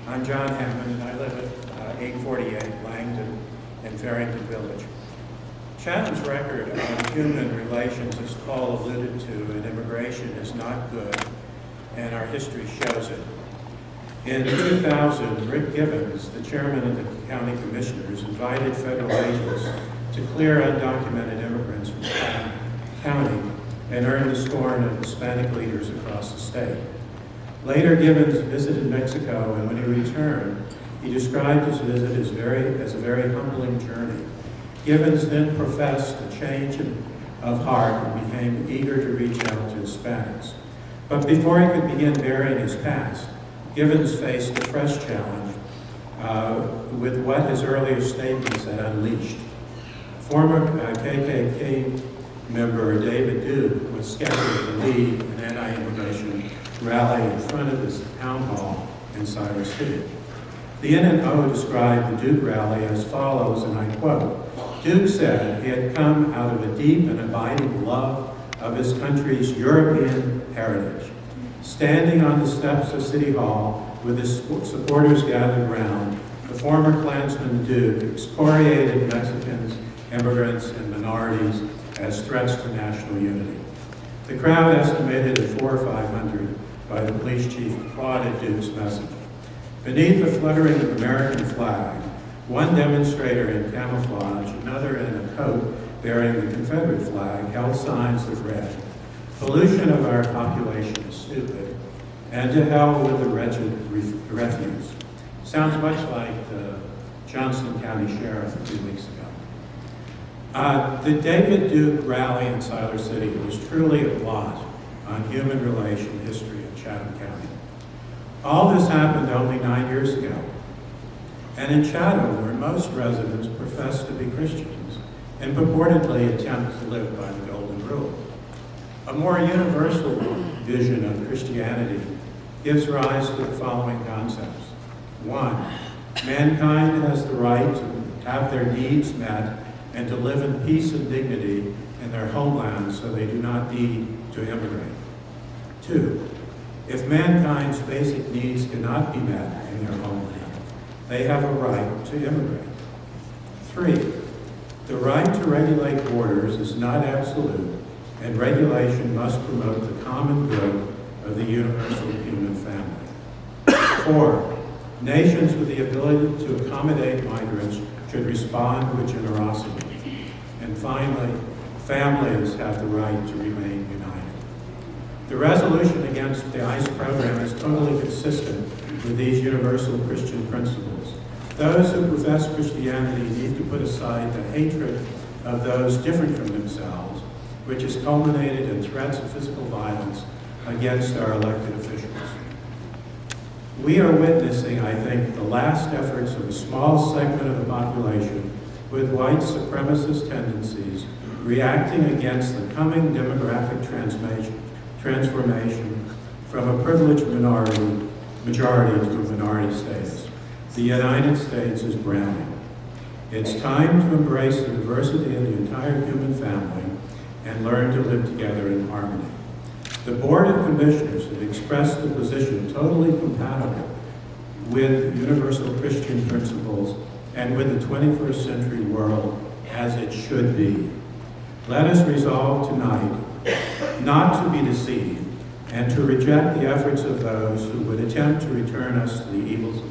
I'm John Hammond, and I live at 848 Langdon in Farrington Village. Chatham's record on human relations, as Paul alluded to, in immigration is not good, and our history shows it. In 2000, Rick Givens, the chairman of the county commissioners, invited federal agents to clear undocumented immigrants from Chatham County and earned the scorn of Hispanic leaders across the state. Later, Givens visited Mexico, and when he returned, he described his visit as a very humbling journey. Givens then professed a change of heart and became eager to reach out to Hispanics. But before he could begin burying his past, Givens faced a fresh challenge with what his earlier statements had unleashed. Former KKK member David Duke was scheduled to lead an anti-immigration rally in front of this town hall in Cyrus City. The NNO described the Duke rally as follows, and I quote, "Duke said he had come out of a deep and abiding love of his country's European heritage. Standing on the steps of City Hall with his supporters gathered round, the former Klansman Duke excoriated Mexicans, immigrants, and minorities as threats to national unity. The crowd, estimated at 400 or 500 by the police chief, applauded Duke's message. Beneath the fluttering of American flag, one demonstrator in camouflage, another in a coat bearing the Confederate flag, held signs that read, 'Pollution of our population is stupid, and to hell with the wretched refuse.'" Sounds much like the Johnson County Sheriff a few weeks ago. The David Duke rally in Siler City was truly a blot on human relation history in Chatham County. All this happened only 9 years ago. And in Chatham, where most residents profess to be Christians and purportedly attempt to live by the Golden Rule. A more universal vision of Christianity gives rise to the following concepts. 1, mankind has the right to have their needs met and to live in peace and dignity in their homeland so they do not need to immigrate. 2, if mankind's basic needs cannot be met in their homeland, they have a right to immigrate. 3, the right to regulate borders is not absolute, and regulation must promote the common good of the universal human family. 4, nations with the ability to accommodate migrants should respond with generosity. And finally, families have the right to remain united. The resolution against the ICE program is totally consistent with these universal Christian principles. Those who profess Christianity need to put aside the hatred of those different from themselves, which has culminated in threats of physical violence against our elected officials. We are witnessing, I think, the last efforts of a small segment of the population with white supremacist tendencies reacting against the coming demographic transformation from a privileged majority to a minority status. The United States is browning. It's time to embrace the diversity of the entire human family and learn to live together in harmony. The Board of Commissioners have expressed a position totally compatible with universal Christian principles and with the 21st century world as it should be. Let us resolve tonight not to be deceived and to reject the efforts of those who would attempt to return us to the evils of